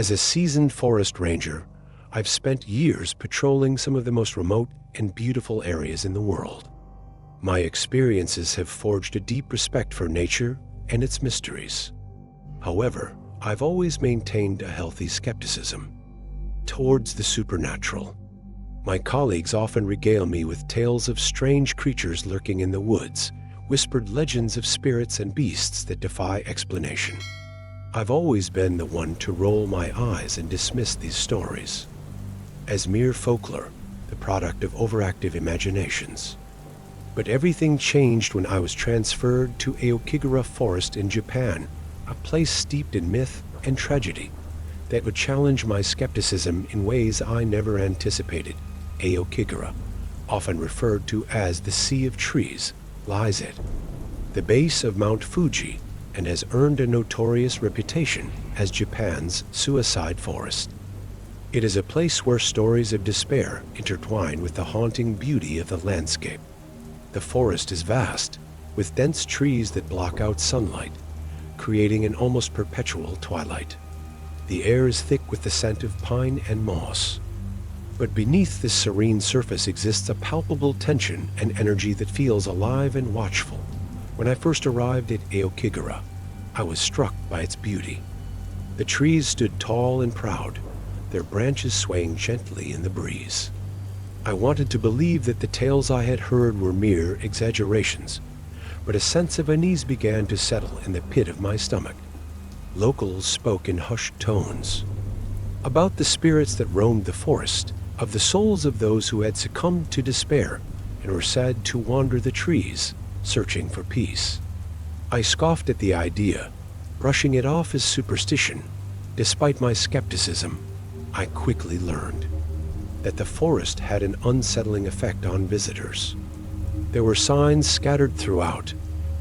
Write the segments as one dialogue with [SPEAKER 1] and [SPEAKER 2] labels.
[SPEAKER 1] As a seasoned forest ranger, I've spent years patrolling some of the most remote and beautiful areas in the world. My experiences have forged a deep respect for nature and its mysteries. However, I've always maintained a healthy skepticism towards the supernatural. My colleagues often regale me with tales of strange creatures lurking in the woods, whispered legends of spirits and beasts that defy explanation. I've always been the one to roll my eyes and dismiss these stories as mere folklore, the product of overactive imaginations. But everything changed when I was transferred to Aokigahara Forest in Japan, a place steeped in myth and tragedy that would challenge my skepticism in ways I never anticipated. Aokigahara, often referred to as the Sea of Trees, lies at the base of Mount Fuji and has earned a notorious reputation as Japan's suicide forest. It is a place where stories of despair intertwine with the haunting beauty of the landscape. The forest is vast, with dense trees that block out sunlight, creating an almost perpetual twilight. The air is thick with the scent of pine and moss. But beneath this serene surface exists a palpable tension and energy that feels alive and watchful. When I first arrived at Aokigahara, I was struck by its beauty. The trees stood tall and proud, their branches swaying gently in the breeze. I wanted to believe that the tales I had heard were mere exaggerations, but a sense of unease began to settle in the pit of my stomach. Locals spoke in hushed tones about the spirits that roamed the forest, of the souls of those who had succumbed to despair and were said to wander the trees, searching for peace. I scoffed at the idea, brushing it off as superstition. Despite my skepticism, I quickly learned that the forest had an unsettling effect on visitors. There were signs scattered throughout,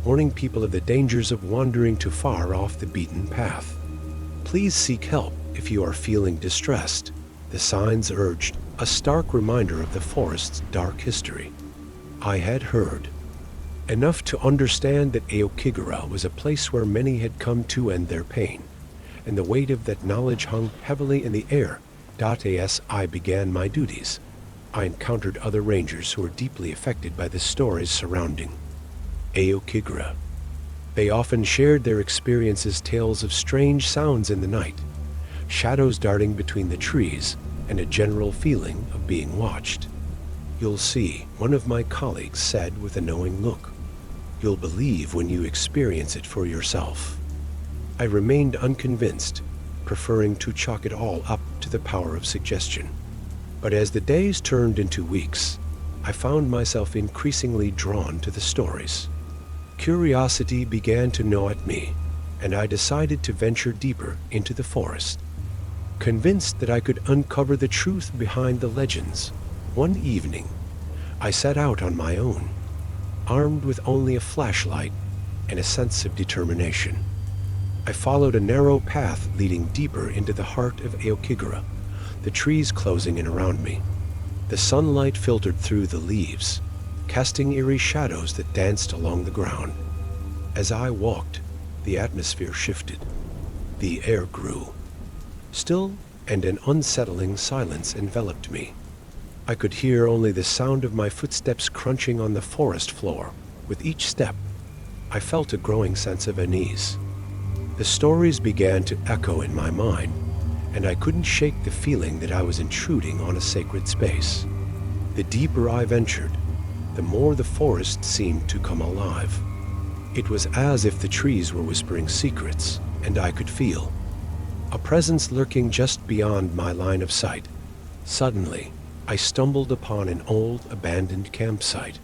[SPEAKER 1] warning people of the dangers of wandering too far off the beaten path. Please seek help if you are feeling distressed, the signs urged, a stark reminder of the forest's dark history. I had heard enough to understand that Aokigahara was a place where many had come to end their pain, and the weight of that knowledge hung heavily in the air. As I began my duties, I encountered other rangers who were deeply affected by the stories surrounding Aokigahara. They often shared their experiences, tales of strange sounds in the night, shadows darting between the trees, and a general feeling of being watched. "You'll see," one of my colleagues said with a knowing look. "You'll believe when you experience it for yourself." I remained unconvinced, preferring to chalk it all up to the power of suggestion. But as the days turned into weeks, I found myself increasingly drawn to the stories. Curiosity began to gnaw at me, and I decided to venture deeper into the forest. Convinced that I could uncover the truth behind the legends, one evening, I set out on my own, armed with only a flashlight and a sense of determination. I followed a narrow path leading deeper into the heart of Aokigahara, the trees closing in around me. The sunlight filtered through the leaves, casting eerie shadows that danced along the ground. As I walked, the atmosphere shifted. The air grew still, and an unsettling silence enveloped me. I could hear only the sound of my footsteps crunching on the forest floor. With each step, I felt a growing sense of unease. The stories began to echo in my mind, and I couldn't shake the feeling that I was intruding on a sacred space. The deeper I ventured, the more the forest seemed to come alive. It was as if the trees were whispering secrets, and I could feel a presence lurking just beyond my line of sight. Suddenly, I stumbled upon an old, abandoned campsite.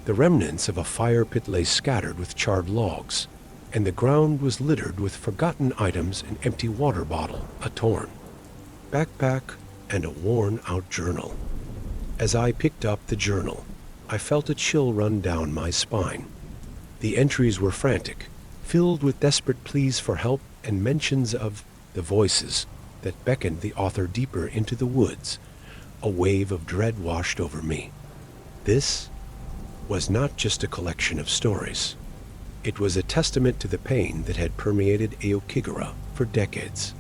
[SPEAKER 1] The remnants of a fire pit lay scattered with charred logs, and the ground was littered with forgotten items, an empty water bottle, a torn backpack, and a worn-out journal. As I picked up the journal, I felt a chill run down my spine. The entries were frantic, filled with desperate pleas for help and mentions of the voices that beckoned the author deeper into the woods. A wave of dread washed over me. This was not just a collection of stories. It was a testament to the pain that had permeated Aokigahara for decades.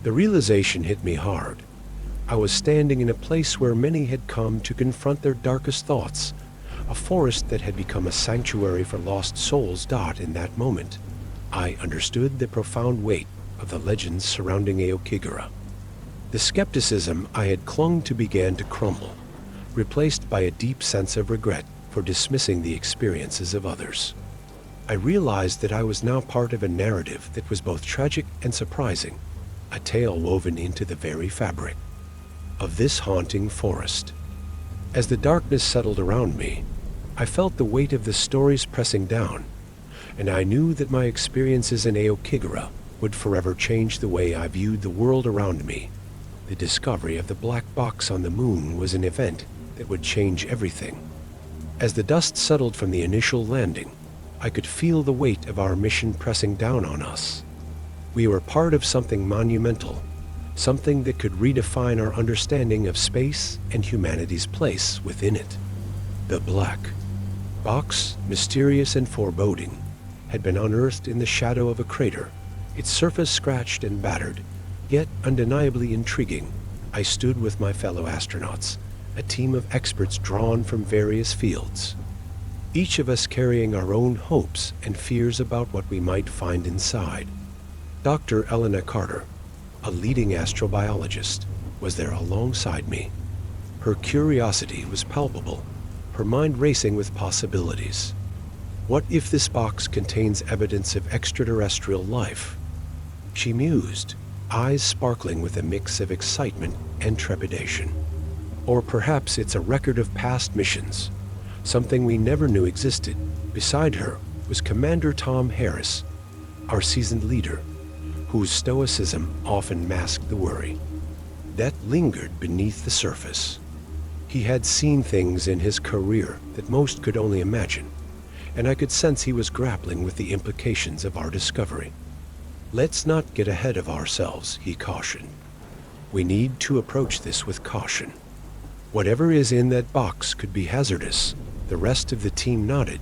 [SPEAKER 1] The realization hit me hard. I was standing in a place where many had come to confront their darkest thoughts, a forest that had become a sanctuary for lost souls. In that moment, I understood the profound weight of the legends surrounding Aokigura. The skepticism I had clung to began to crumble, replaced by a deep sense of regret for dismissing the experiences of others. I realized that I was now part of a narrative that was both tragic and surprising, a tale woven into the very fabric of this haunting forest. As the darkness settled around me, I felt the weight of the stories pressing down, and I knew that my experiences in Aokigura would forever change the way I viewed the world around me. The discovery of the black box on the moon was an event that would change everything. As the dust settled from the initial landing, I could feel the weight of our mission pressing down on us. We were part of something monumental, something that could redefine our understanding of space and humanity's place within it. The black box, mysterious and foreboding, had been unearthed in the shadow of a crater, its surface scratched and battered, yet undeniably intriguing. I stood with my fellow astronauts, a team of experts drawn from various fields, each of us carrying our own hopes and fears about what we might find inside. Dr. Elena Carter, a leading astrobiologist, was there alongside me. Her curiosity was palpable, her mind racing with possibilities. What if this box contains evidence of extraterrestrial life? She mused, eyes sparkling with a mix of excitement and trepidation. Or perhaps it's a record of past missions, something we never knew existed. Beside her was Commander Tom Harris, our seasoned leader, whose stoicism often masked the worry that lingered beneath the surface. He had seen things in his career that most could only imagine, and I could sense he was grappling with the implications of our discovery. "Let's not get ahead of ourselves," he cautioned. "We need to approach this with caution. Whatever is in that box could be hazardous." The rest of the team nodded,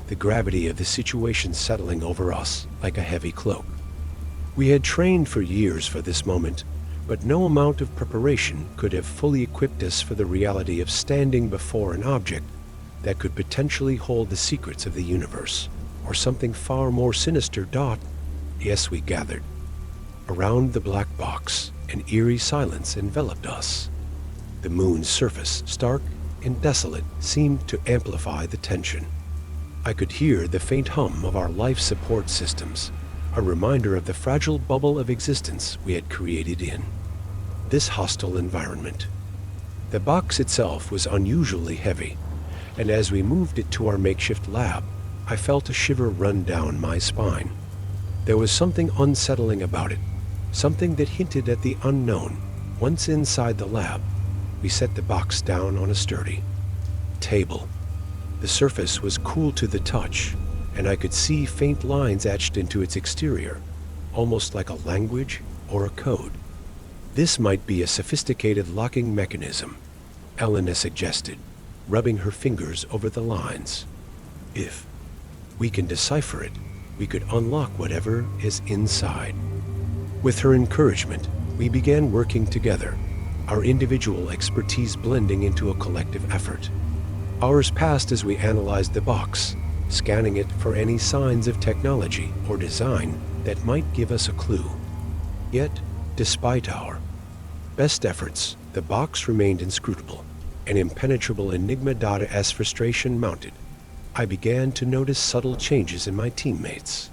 [SPEAKER 1] the gravity of the situation settling over us like a heavy cloak. We had trained for years for this moment, but no amount of preparation could have fully equipped us for the reality of standing before an object that could potentially hold the secrets of the universe, or something far more sinister. Yes, we gathered around the black box. An eerie silence enveloped us. The moon's surface, stark and desolate, seemed to amplify the tension. I could hear the faint hum of our life support systems, a reminder of the fragile bubble of existence we had created in this hostile environment. The box itself was unusually heavy, and as we moved it to our makeshift lab, I felt a shiver run down my spine. There was something unsettling about it, something that hinted at the unknown. Once inside the lab, we set the box down on a sturdy table. The surface was cool to the touch, and I could see faint lines etched into its exterior, almost like a language or a code. "This might be a sophisticated locking mechanism," Elena suggested, rubbing her fingers over the lines. "If we can decipher it, we could unlock whatever is inside." With her encouragement, we began working together, our individual expertise blending into a collective effort. Hours passed as we analyzed the box, scanning it for any signs of technology or design that might give us a clue. Yet, despite our best efforts, the box remained inscrutable, an impenetrable enigma. As frustration mounted, I began to notice subtle changes in my teammates.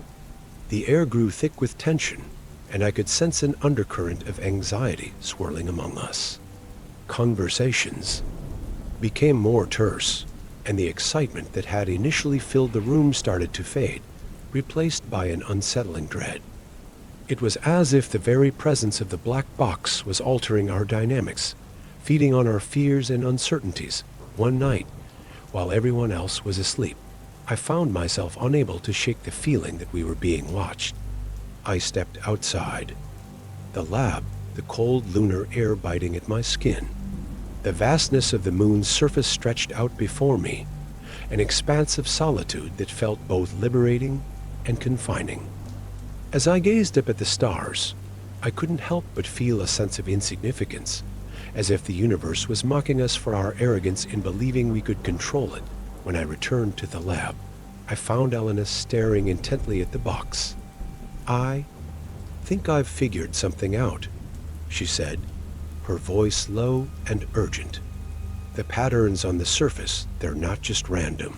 [SPEAKER 1] The air grew thick with tension, and I could sense an undercurrent of anxiety swirling among us. Conversations became more terse, and the excitement that had initially filled the room started to fade, replaced by an unsettling dread. It was as if the very presence of the black box was altering our dynamics, feeding on our fears and uncertainties. One night, while everyone else was asleep, I found myself unable to shake the feeling that we were being watched. I stepped outside the lab, the cold lunar air biting at my skin. The vastness of the moon's surface stretched out before me, an expanse of solitude that felt both liberating and confining. As I gazed up at the stars, I couldn't help but feel a sense of insignificance, as if the universe was mocking us for our arrogance in believing we could control it. When I returned to the lab, I found Elena staring intently at the box. "I think I've figured something out," she said, her voice low and urgent. "The patterns on the surface, they're not just random.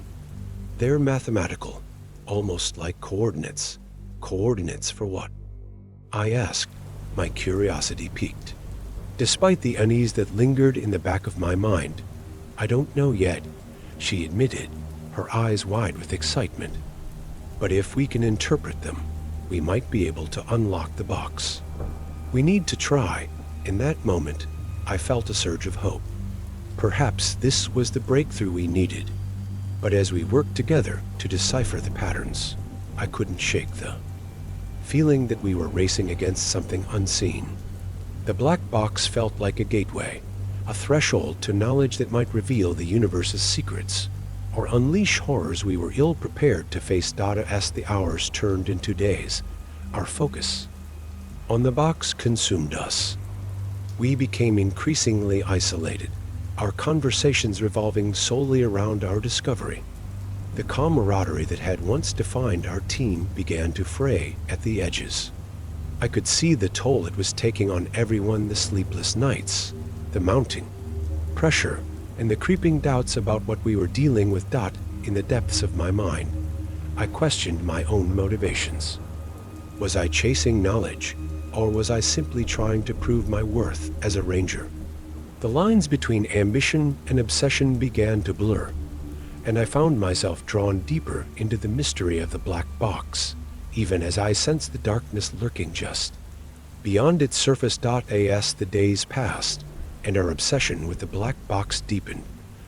[SPEAKER 1] They're mathematical, almost like coordinates. Coordinates for what?" I asked, my curiosity piqued. Despite the unease that lingered in the back of my mind, "I don't know yet," she admitted, her eyes wide with excitement. "But if we can interpret them, we might be able to unlock the box. We need to try." In that moment, I felt a surge of hope. Perhaps this was the breakthrough we needed. But as we worked together to decipher the patterns, I couldn't shake the feeling that we were racing against something unseen. The black box felt like a gateway, a threshold to knowledge that might reveal the universe's secrets, or unleash horrors we were ill-prepared to face. As the hours turned into days, our focus on the box consumed us. We became increasingly isolated, our conversations revolving solely around our discovery. The camaraderie that had once defined our team began to fray at the edges. I could see the toll it was taking on everyone: the sleepless nights, the mounting pressure, and the creeping doubts about what we were dealing with. In the depths of my mind, I questioned my own motivations. Was I chasing knowledge, or was I simply trying to prove my worth as a ranger? The lines between ambition and obsession began to blur, and I found myself drawn deeper into the mystery of the black box, even as I sensed the darkness lurking just beyond its surface. As the days passed, and our obsession with the black box deepened,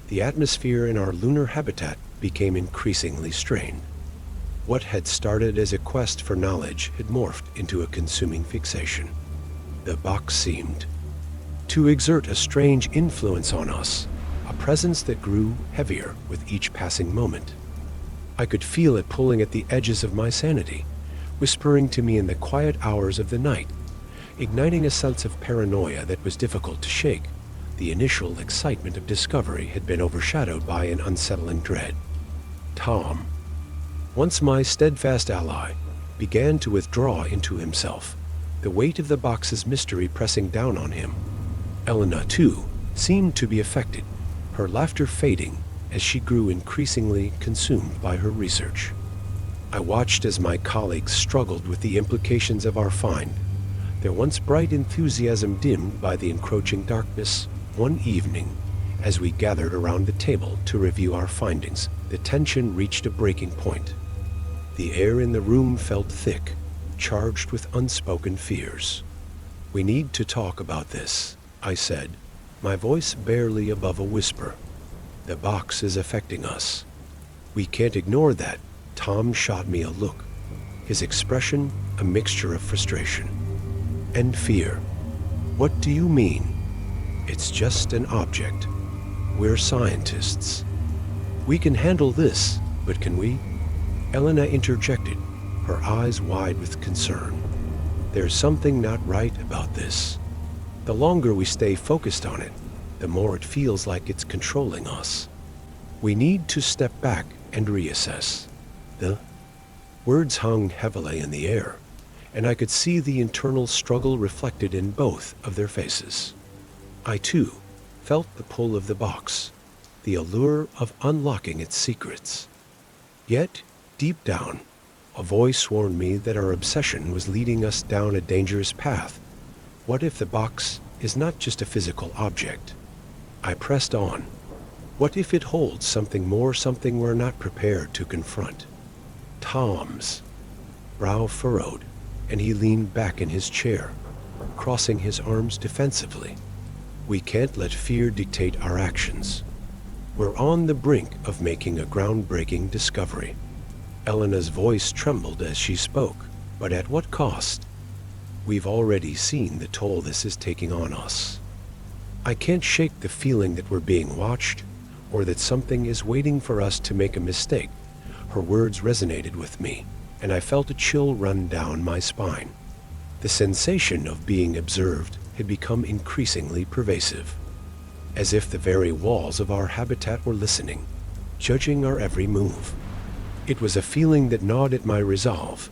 [SPEAKER 1] the atmosphere in our lunar habitat became increasingly strained. What had started as a quest for knowledge had morphed into a consuming fixation. The box seemed to exert a strange influence on us, a presence that grew heavier with each passing moment. I could feel it pulling at the edges of my sanity, whispering to me in the quiet hours of the night, igniting a sense of paranoia that was difficult to shake. The initial excitement of discovery had been overshadowed by an unsettling dread. Tom, once my steadfast ally, began to withdraw into himself, the weight of the box's mystery pressing down on him. Elena, too, seemed to be affected, her laughter fading as she grew increasingly consumed by her research. I watched as my colleagues struggled with the implications of our find, their once bright enthusiasm dimmed by the encroaching darkness. One evening, as we gathered around the table to review our findings, the tension reached a breaking point. The air in the room felt thick, charged with unspoken fears. "We need to talk about this," I said, my voice barely above a whisper. "The box is affecting us. We can't ignore that." Tom shot me a look, his expression a mixture of frustration and fear. "What do you mean?" "It's just an object. We're scientists. We can handle this, but can we?" Elena interjected, her eyes wide with concern. "There's something not right about this. The longer we stay focused on it, the more it feels like it's controlling us. We need to step back and reassess." The words hung heavily in the air, and I could see the internal struggle reflected in both of their faces. I, too, felt the pull of the box, the allure of unlocking its secrets. Yet, deep down, a voice warned me that our obsession was leading us down a dangerous path. What if the box is not just a physical object? I pressed on. What if it holds something more, something we're not prepared to confront? Tom's brow furrowed, and he leaned back in his chair, crossing his arms defensively. "We can't let fear dictate our actions. We're on the brink of making a groundbreaking discovery." Elena's voice trembled as she spoke, but at what cost? "We've already seen the toll this is taking on us. I can't shake the feeling that we're being watched, or that something is waiting for us to make a mistake." Her words resonated with me, and I felt a chill run down my spine. The sensation of being observed had become increasingly pervasive, as if the very walls of our habitat were listening, judging our every move. It was a feeling that gnawed at my resolve,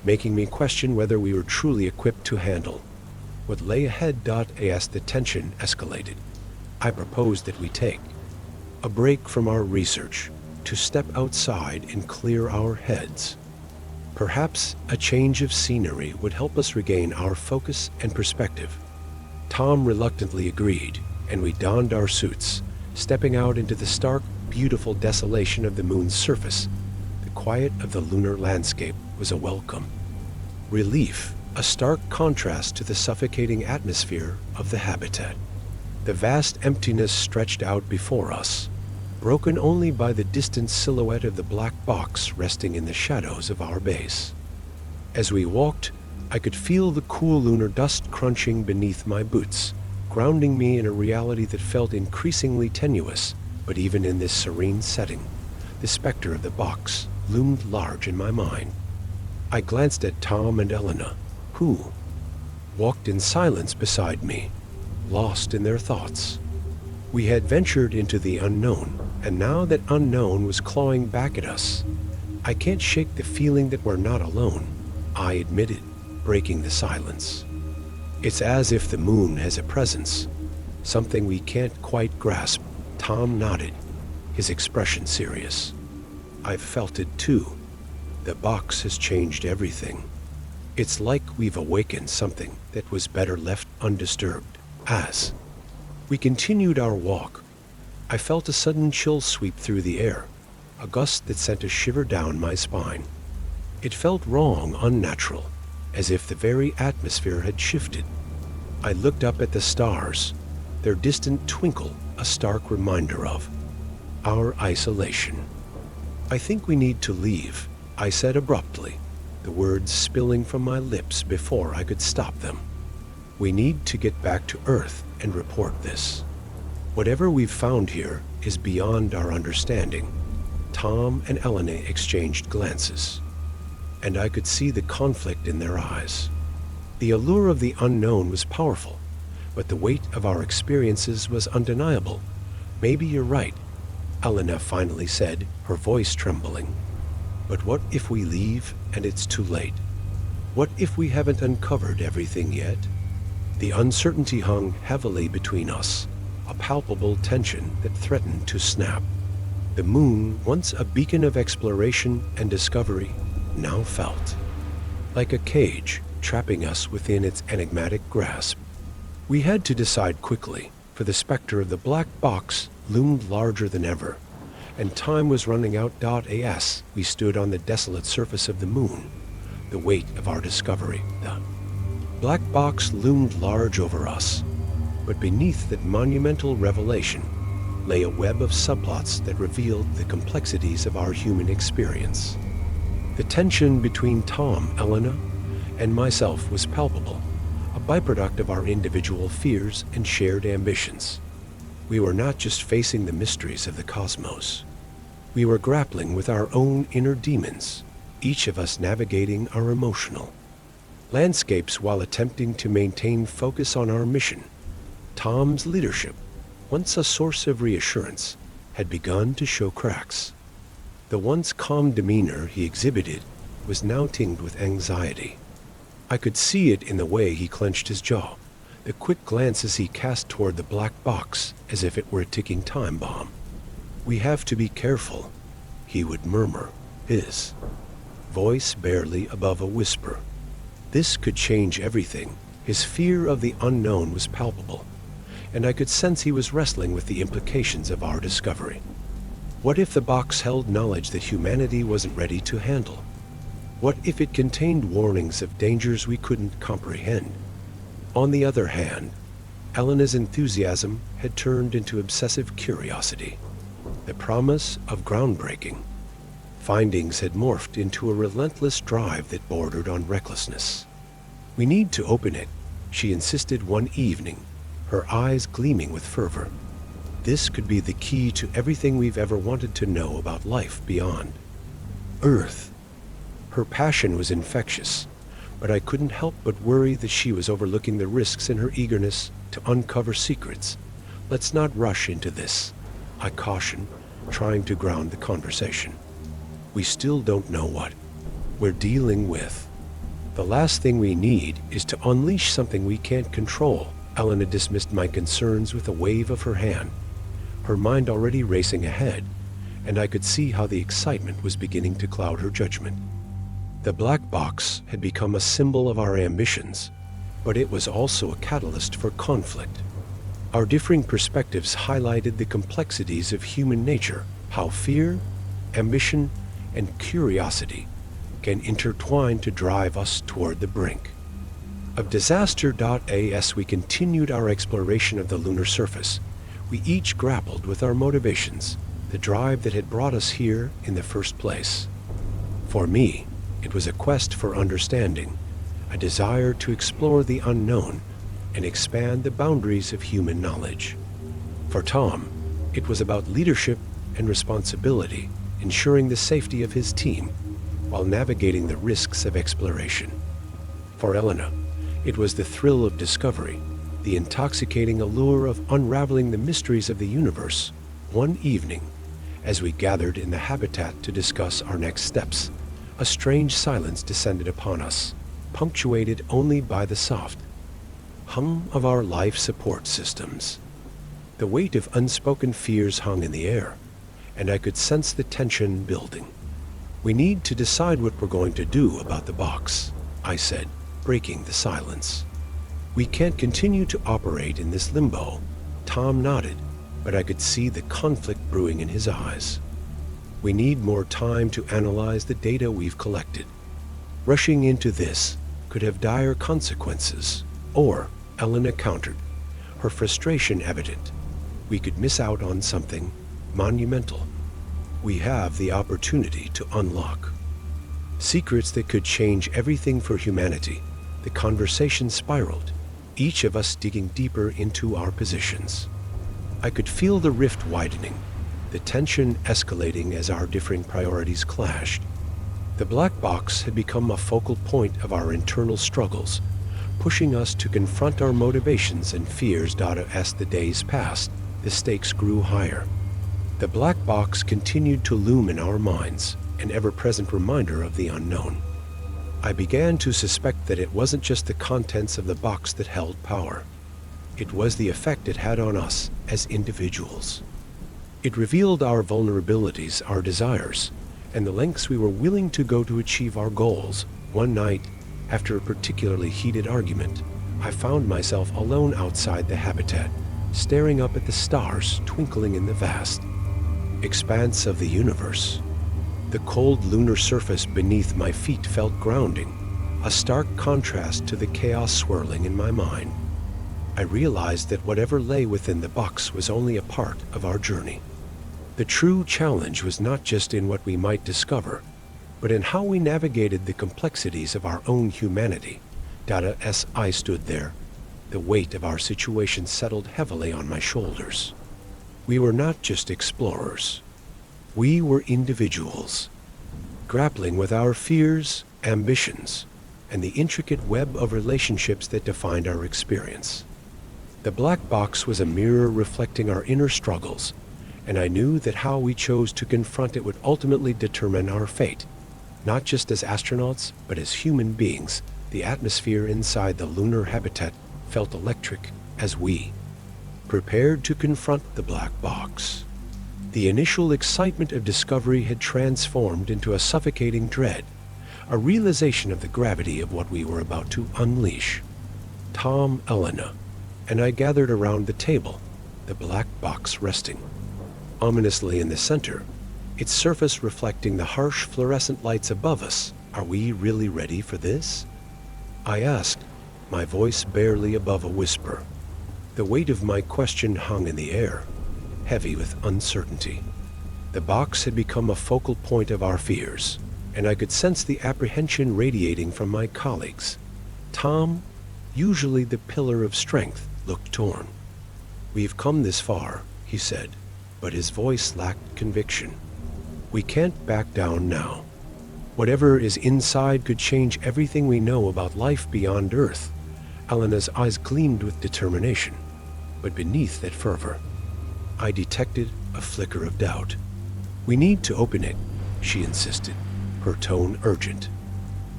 [SPEAKER 1] making me question whether we were truly equipped to handle what lay ahead. As the tension escalated, I proposed that we take a break from our research to step outside and clear our heads. Perhaps a change of scenery would help us regain our focus and perspective. Tom reluctantly agreed, and we donned our suits, stepping out into the stark, beautiful desolation of the moon's surface. The quiet of the lunar landscape was a welcome relief, a stark contrast to the suffocating atmosphere of the habitat. The vast emptiness stretched out before us, broken only by the distant silhouette of the black box resting in the shadows of our base. As we walked, I could feel the cool lunar dust crunching beneath my boots, grounding me in a reality that felt increasingly tenuous. But even in this serene setting, the specter of the box loomed large in my mind. I glanced at Tom and Elena, who walked in silence beside me, lost in their thoughts. We had ventured into the unknown, and now that unknown was clawing back at us. I can't shake the feeling that we're not alone, I admitted, breaking the silence. It's as if the moon has a presence, something we can't quite grasp. Tom nodded, his expression serious. I've felt it too. The box has changed everything. It's like we've awakened something that was better left undisturbed. As we continued our walk, I felt a sudden chill sweep through the air, a gust that sent a shiver down my spine. It felt wrong, unnatural, as if the very atmosphere had shifted. I looked up at the stars, their distant twinkle a stark reminder of our isolation. I think we need to leave, I said abruptly, the words spilling from my lips before I could stop them. We need to get back to Earth and report this. Whatever we've found here is beyond our understanding. Tom and Elena exchanged glances, and I could see the conflict in their eyes. The allure of the unknown was powerful, but the weight of our experiences was undeniable. Maybe you're right, Elena finally said, her voice trembling. But what if we leave and it's too late? What if we haven't uncovered everything yet? The uncertainty hung heavily between us, a palpable tension that threatened to snap. The moon, once a beacon of exploration and discovery, now felt like a cage trapping us within its enigmatic grasp. We had to decide quickly, for the specter of the black box loomed larger than ever, and time was running out. As we stood on the desolate surface of the moon, the weight of our discovery, the black box loomed large over us, but beneath that monumental revelation lay a web of subplots that revealed the complexities of our human experience. The tension between Tom, Elena, and myself was palpable, a byproduct of our individual fears and shared ambitions. We were not just facing the mysteries of the cosmos. We were grappling with our own inner demons, each of us navigating our emotional landscapes while attempting to maintain focus on our mission. Tom's leadership, once a source of reassurance, had begun to show cracks. The once calm demeanor he exhibited was now tinged with anxiety. I could see it in the way he clenched his jaw, the quick glances he cast toward the black box as if it were a ticking time bomb. "We have to be careful," he would murmur, his voice barely above a whisper. This could change everything. His fear of the unknown was palpable, and I could sense he was wrestling with the implications of our discovery. What if the box held knowledge that humanity wasn't ready to handle? What if it contained warnings of dangers we couldn't comprehend? On the other hand, Elena's enthusiasm had turned into obsessive curiosity, the promise of groundbreaking. Findings had morphed into a relentless drive that bordered on recklessness. "We need to open it," she insisted one evening, her eyes gleaming with fervor. "This could be the key to everything we've ever wanted to know about life beyond Earth." Her passion was infectious, but I couldn't help but worry that she was overlooking the risks in her eagerness to uncover secrets. "Let's not rush into this," I cautioned, trying to ground the conversation. "We still don't know what we're dealing with. The last thing we need is to unleash something we can't control." Elena dismissed my concerns with a wave of her hand, her mind already racing ahead, and I could see how the excitement was beginning to cloud her judgment. The black box had become a symbol of our ambitions, but it was also a catalyst for conflict. Our differing perspectives highlighted the complexities of human nature, how fear, ambition, and curiosity can intertwine to drive us toward the brink of disaster. As we continued our exploration of the lunar surface, we each grappled with our motivations, the drive that had brought us here in the first place. For me, it was a quest for understanding, a desire to explore the unknown and expand the boundaries of human knowledge. For Tom, it was about leadership and responsibility, ensuring the safety of his team while navigating the risks of exploration. For Elena, it was the thrill of discovery, the intoxicating allure of unraveling the mysteries of the universe. One evening, as we gathered in the habitat to discuss our next steps, a strange silence descended upon us, punctuated only by the soft hum of our life support systems. The weight of unspoken fears hung in the air, and I could sense the tension building. "We need to decide what we're going to do about the box," I said, breaking the silence. "We can't continue to operate in this limbo." Tom nodded, but I could see the conflict brewing in his eyes. "We need more time to analyze the data we've collected. Rushing into this could have dire consequences." Or, Elena countered, her frustration evident, "we could miss out on something monumental. We have the opportunity to unlock secrets that could change everything for humanity." The conversation spiraled, each of us digging deeper into our positions. I could feel the rift widening, the tension escalating as our differing priorities clashed. The black box had become a focal point of our internal struggles, pushing us to confront our motivations and fears. As the days passed, the stakes grew higher. The black box continued to loom in our minds, an ever-present reminder of the unknown. I began to suspect that it wasn't just the contents of the box that held power. It was the effect it had on us as individuals. It revealed our vulnerabilities, our desires, and the lengths we were willing to go to achieve our goals. One night, after a particularly heated argument, I found myself alone outside the habitat, staring up at the stars twinkling in the vast expanse of the universe. The cold lunar surface beneath my feet felt grounding, a stark contrast to the chaos swirling in my mind. I realized that whatever lay within the box was only a part of our journey. The true challenge was not just in what we might discover, but in how we navigated the complexities of our own humanity. As I stood there, the weight of our situation settled heavily on my shoulders. We were not just explorers. We were individuals, grappling with our fears, ambitions, and the intricate web of relationships that defined our experience. The black box was a mirror reflecting our inner struggles, and I knew that how we chose to confront it would ultimately determine our fate, not just as astronauts, but as human beings. The atmosphere inside the lunar habitat felt electric as we prepared to confront the black box. The initial excitement of discovery had transformed into a suffocating dread, a realization of the gravity of what we were about to unleash. Tom, Elena, and I gathered around the table, the black box resting ominously in the center, its surface reflecting the harsh fluorescent lights above us. "Are we really ready for this?" I asked, my voice barely above a whisper. The weight of my question hung in the air, heavy with uncertainty. The box had become a focal point of our fears, and I could sense the apprehension radiating from my colleagues. Tom, usually the pillar of strength, looked torn. "We've come this far," he said, but his voice lacked conviction. "We can't back down now." Whatever is inside could change everything we know about life beyond Earth. Elena's eyes gleamed with determination, but beneath that fervor, I detected a flicker of doubt. "We need to open it," she insisted, her tone urgent.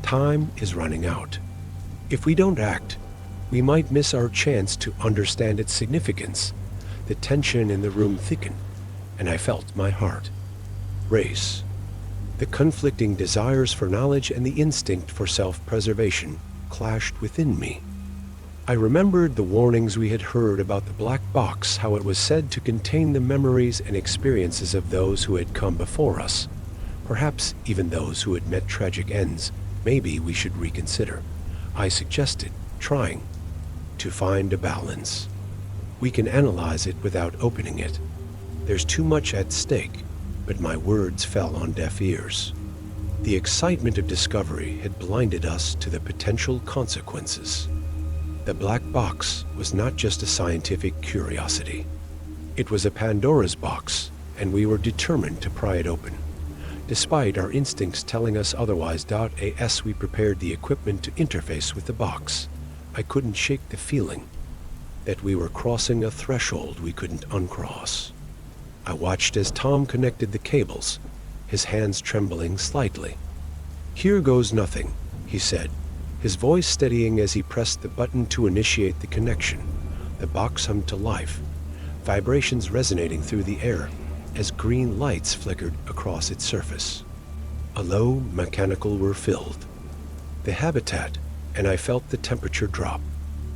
[SPEAKER 1] "Time is running out. If we don't act, we might miss our chance to understand its significance." The tension in the room thickened, and I felt my heart race. The conflicting desires for knowledge and the instinct for self-preservation clashed within me. I remembered the warnings we had heard about the black box, how it was said to contain the memories and experiences of those who had come before us, perhaps even those who had met tragic ends. Maybe we should reconsider, I suggested, trying to find a balance. "We can analyze it without opening it. There's too much at stake," but my words fell on deaf ears. The excitement of discovery had blinded us to the potential consequences. The black box was not just a scientific curiosity. It was a Pandora's box, and we were determined to pry it open. Despite our instincts telling us otherwise, as we prepared the equipment to interface with the box, I couldn't shake the feeling that we were crossing a threshold we couldn't uncross. I watched as Tom connected the cables, his hands trembling slightly. "Here goes nothing," he said, his voice steadying as he pressed the button to initiate the connection. The box hummed to life, vibrations resonating through the air as green lights flickered across its surface. A low mechanical whir filled the habitat, and I felt the temperature drop,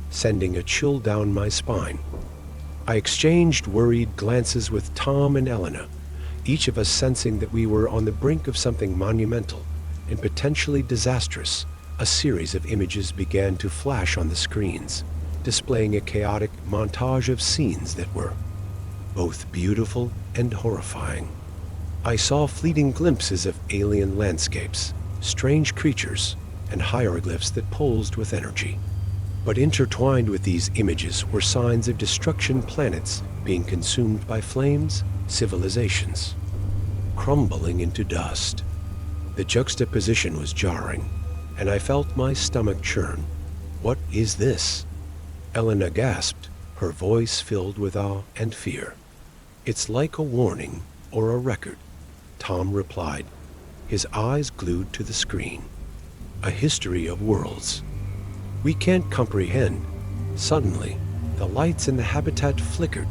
[SPEAKER 1] sending a chill down my spine. I exchanged worried glances with Tom and Elena, each of us sensing that we were on the brink of something monumental and potentially disastrous. A series of images began to flash on the screens, displaying a chaotic montage of scenes that were both beautiful and horrifying. I saw fleeting glimpses of alien landscapes, strange creatures, and hieroglyphs that pulsed with energy. But intertwined with these images were signs of destruction, planets being consumed by flames, civilizations crumbling into dust. The juxtaposition was jarring, and I felt my stomach churn. "What is this?" Elena gasped, her voice filled with awe and fear. "It's like a warning or a record," Tom replied, his eyes glued to the screen. "A history of worlds we can't comprehend." Suddenly, the lights in the habitat flickered,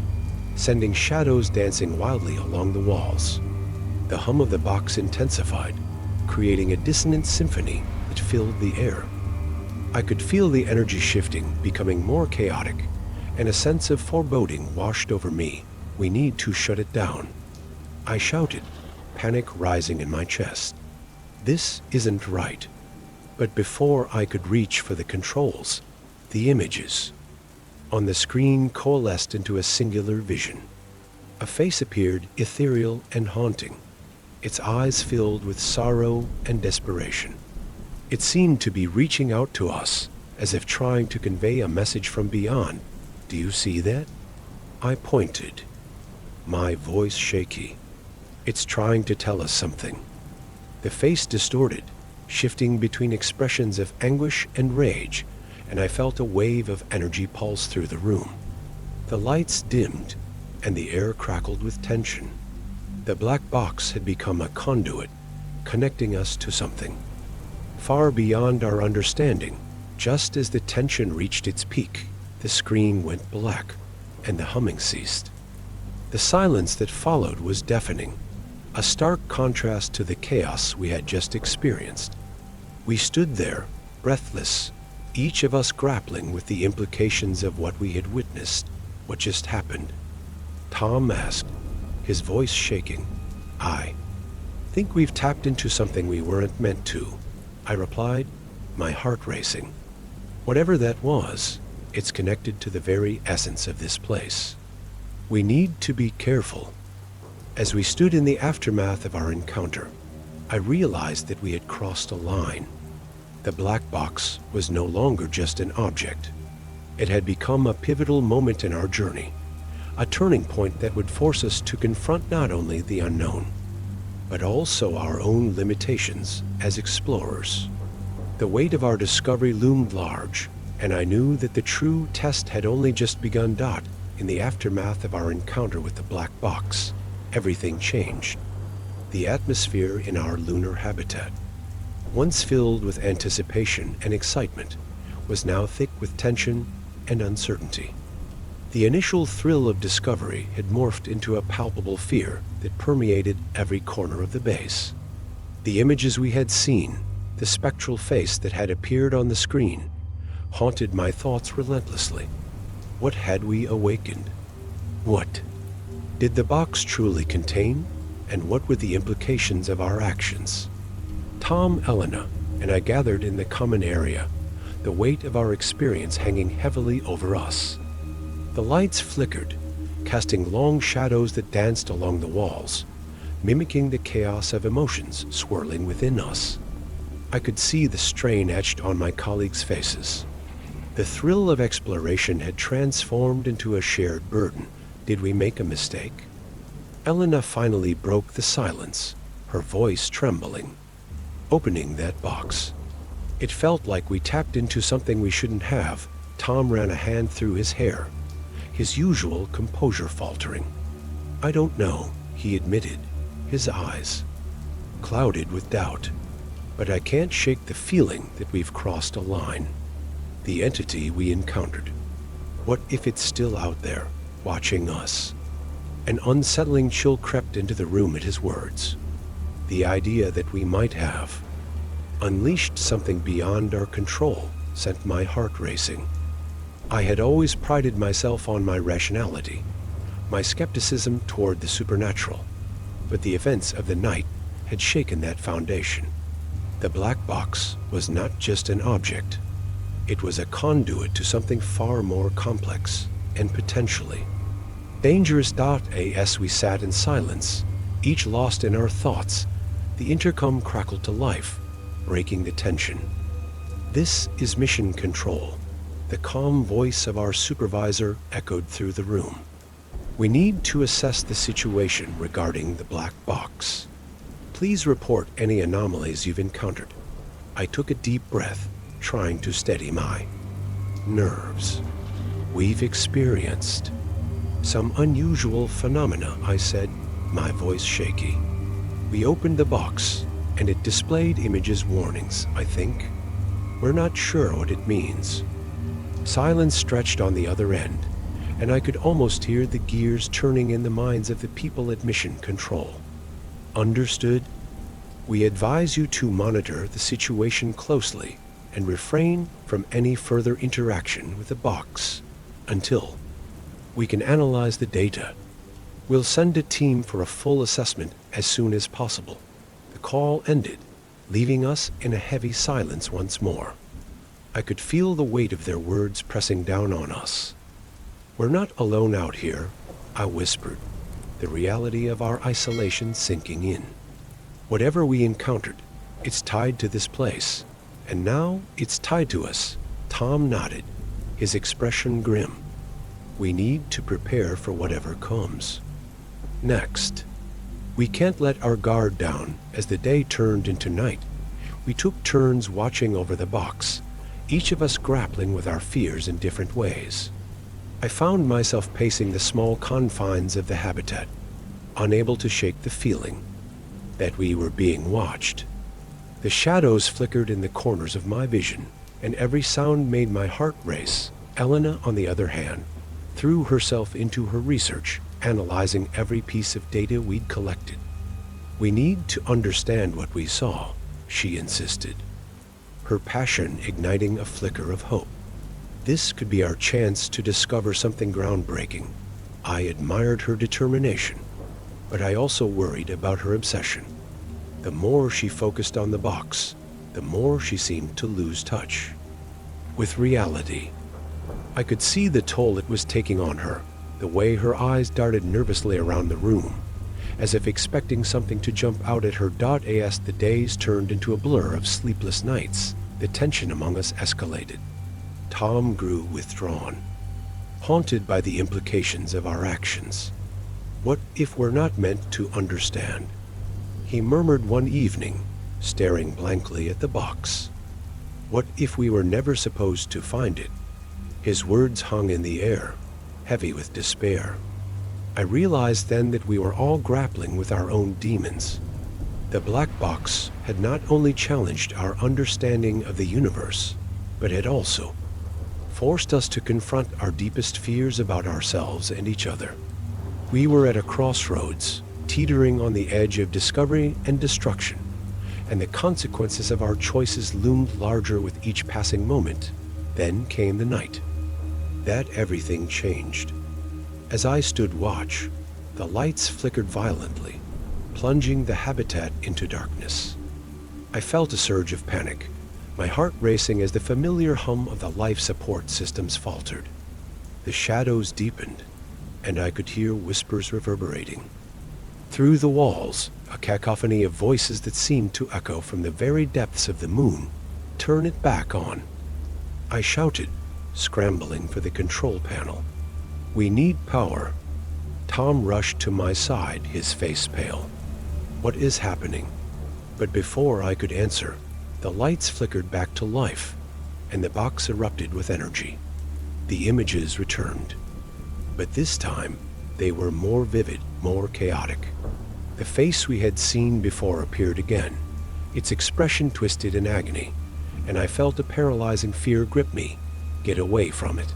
[SPEAKER 1] sending shadows dancing wildly along the walls. The hum of the box intensified, creating a dissonant symphony that filled the air. I could feel the energy shifting, becoming more chaotic, and a sense of foreboding washed over me. "We need to shut it down," I shouted, panic rising in my chest. "This isn't right." But before I could reach for the controls, the images on the screen coalesced into a singular vision. A face appeared, ethereal and haunting, its eyes filled with sorrow and desperation. It seemed to be reaching out to us, as if trying to convey a message from beyond. "Do you see that?" I pointed, my voice shaky. "It's trying to tell us something." The face distorted, shifting between expressions of anguish and rage, and I felt a wave of energy pulse through the room. The lights dimmed, and the air crackled with tension. The black box had become a conduit, connecting us to something far beyond our understanding. Just as the tension reached its peak, the screen went black, and the humming ceased. The silence that followed was deafening, a stark contrast to the chaos we had just experienced. We stood there, breathless, each of us grappling with the implications of what we had witnessed. "What just happened?" Tom asked, his voice shaking. "I think we've tapped into something we weren't meant to," I replied, my heart racing. "Whatever that was, it's connected to the very essence of this place. We need to be careful." As we stood in the aftermath of our encounter, I realized that we had crossed a line. The black box was no longer just an object. It had become a pivotal moment in our journey, a turning point that would force us to confront not only the unknown, but also our own limitations as explorers. The weight of our discovery loomed large, and I knew that the true test had only just begun. In the aftermath of our encounter with the black box, everything changed. The atmosphere in our lunar habitat, once filled with anticipation and excitement, was now thick with tension and uncertainty. The initial thrill of discovery had morphed into a palpable fear that permeated every corner of the base. The images we had seen, the spectral face that had appeared on the screen, haunted my thoughts relentlessly. What had we awakened? What did the box truly contain? And what were the implications of our actions? Tom, Elena, and I gathered in the common area, the weight of our experience hanging heavily over us. The lights flickered, casting long shadows that danced along the walls, mimicking the chaos of emotions swirling within us. I could see the strain etched on my colleagues' faces. The thrill of exploration had transformed into a shared burden. Did we make a mistake? Elena finally broke the silence, her voice trembling. Opening that box, it felt like we tapped into something we shouldn't have. Tom ran a hand through his hair, his usual composure faltering. I don't know, he admitted, his eyes clouded with doubt. But I can't shake the feeling that we've crossed a line. The entity we encountered. What if it's still out there, watching us? An unsettling chill crept into the room at his words. The idea that we might have unleashed something beyond our control sent my heart racing. I had always prided myself on my rationality, my skepticism toward the supernatural, but the events of the night had shaken that foundation. The black box was not just an object. It was a conduit to something far more complex and potentially dangerous. As we sat in silence, each lost in our thoughts, the intercom crackled to life, breaking the tension. "This is Mission Control." The calm voice of our supervisor echoed through the room. "We need to assess the situation regarding the black box. Please report any anomalies you've encountered." I took a deep breath, trying to steady my nerves. "We've experienced some unusual phenomena," I said, my voice shaky. "We opened the box, and it displayed images warnings, I think. We're not sure what it means." Silence stretched on the other end, and I could almost hear the gears turning in the minds of the people at Mission Control. "Understood. We advise you to monitor the situation closely and refrain from any further interaction with the box until we can analyze the data. We'll send a team for a full assessment as soon as possible." The call ended, leaving us in a heavy silence once more. I could feel the weight of their words pressing down on us. "We're not alone out here," I whispered, the reality of our isolation sinking in. "Whatever we encountered, it's tied to this place, and now it's tied to us." Tom nodded, his expression grim. "We need to prepare for whatever comes next. We can't let our guard down." As the day turned into night, we took turns watching over the box, each of us grappling with our fears in different ways. I found myself pacing the small confines of the habitat, unable to shake the feeling that we were being watched. The shadows flickered in the corners of my vision, and every sound made my heart race. Elena, on the other hand, threw herself into her research, analyzing every piece of data we'd collected. "We need to understand what we saw," she insisted, her passion igniting a flicker of hope. This could be our chance to discover something groundbreaking. I admired her determination, but I also worried about her obsession. The more she focused on the box, the more she seemed to lose touch with reality. I could see the toll it was taking on her, the way her eyes darted nervously around the room, as if expecting something to jump out at her. As the days turned into a blur of sleepless nights, the tension among us escalated. Tom grew withdrawn, haunted by the implications of our actions. What if we're not meant to understand? He murmured one evening, staring blankly at the box. What if we were never supposed to find it? His words hung in the air, heavy with despair. I realized then that we were all grappling with our own demons. The black box had not only challenged our understanding of the universe, but had also forced us to confront our deepest fears about ourselves and each other. We were at a crossroads, teetering on the edge of discovery and destruction, and the consequences of our choices loomed larger with each passing moment. Then came the night. That everything changed. As I stood watch, the lights flickered violently, plunging the habitat into darkness. I felt a surge of panic, my heart racing as the familiar hum of the life support systems faltered. The shadows deepened, and I could hear whispers reverberating. Through the walls, a cacophony of voices that seemed to echo from the very depths of the moon. "Turn it back on," I shouted, scrambling for the control panel. "We need power." Tom rushed to my side, his face pale. "What is happening?" But before I could answer, the lights flickered back to life, and the box erupted with energy. The images returned. But this time, they were more vivid, more chaotic. The face we had seen before appeared again, its expression twisted in agony, and I felt a paralyzing fear grip me. Get away from it.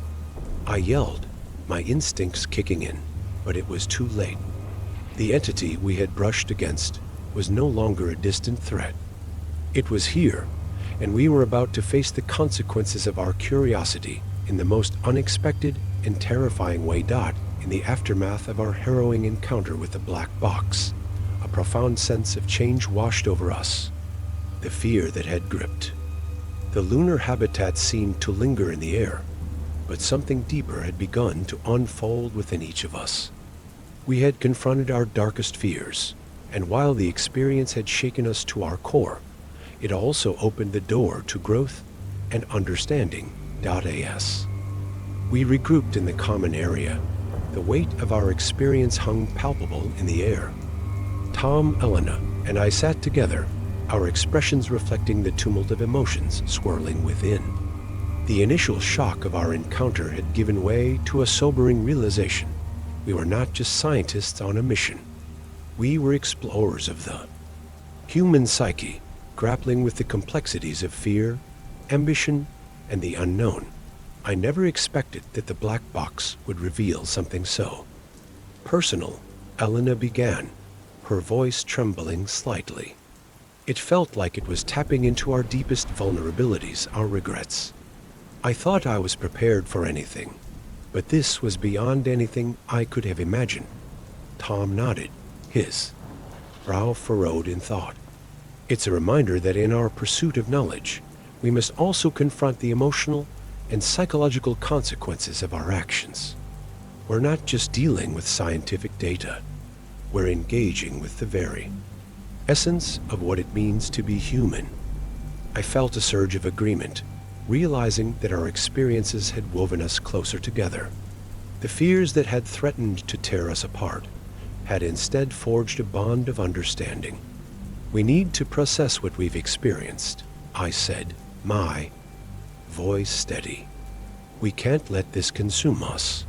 [SPEAKER 1] I yelled, my instincts kicking in, but it was too late. The entity we had brushed against was no longer a distant threat. It was here, and we were about to face the consequences of our curiosity in the most unexpected and terrifying way. In the aftermath of our harrowing encounter with the black box, a profound sense of change washed over us. The fear that had gripped. The lunar habitat seemed to linger in the air, but something deeper had begun to unfold within each of us. We had confronted our darkest fears, and while the experience had shaken us to our core, it also opened the door to growth and understanding. As we regrouped in the common area, the weight of our experience hung palpable in the air. Tom, Elena, and I sat together, our expressions reflecting the tumult of emotions swirling within. The initial shock of our encounter had given way to a sobering realization. We were not just scientists on a mission. We were explorers of the human psyche, grappling with the complexities of fear, ambition, and the unknown. I never expected that the black box would reveal something so personal. Elena began, her voice trembling slightly. It felt like it was tapping into our deepest vulnerabilities, our regrets. I thought I was prepared for anything, but this was beyond anything I could have imagined. Tom nodded, his brow furrowed in thought. It's a reminder that in our pursuit of knowledge, we must also confront the emotional and psychological consequences of our actions. We're not just dealing with scientific data. We're engaging with the very essence of what it means to be human. I felt a surge of agreement, realizing that our experiences had woven us closer together. The fears that had threatened to tear us apart had instead forged a bond of understanding. We need to process what we've experienced, I said, my voice steady. We can't let this consume us.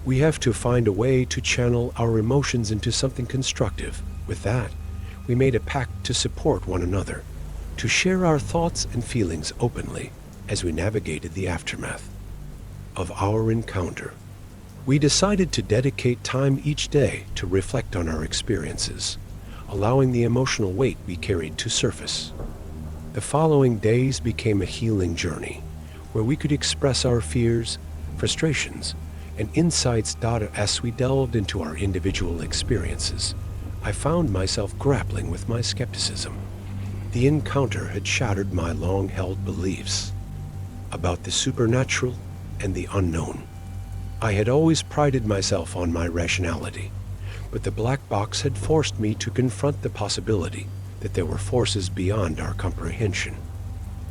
[SPEAKER 1] We have to find a way to channel our emotions into something constructive. With that, we made a pact to support one another, to share our thoughts and feelings openly as we navigated the aftermath of our encounter. We decided to dedicate time each day to reflect on our experiences, allowing the emotional weight we carried to surface. The following days became a healing journey, where we could express our fears, frustrations, and insights. As we delved into our individual experiences, I found myself grappling with my skepticism. The encounter had shattered my long-held beliefs about the supernatural and the unknown. I had always prided myself on my rationality, but the black box had forced me to confront the possibility that there were forces beyond our comprehension.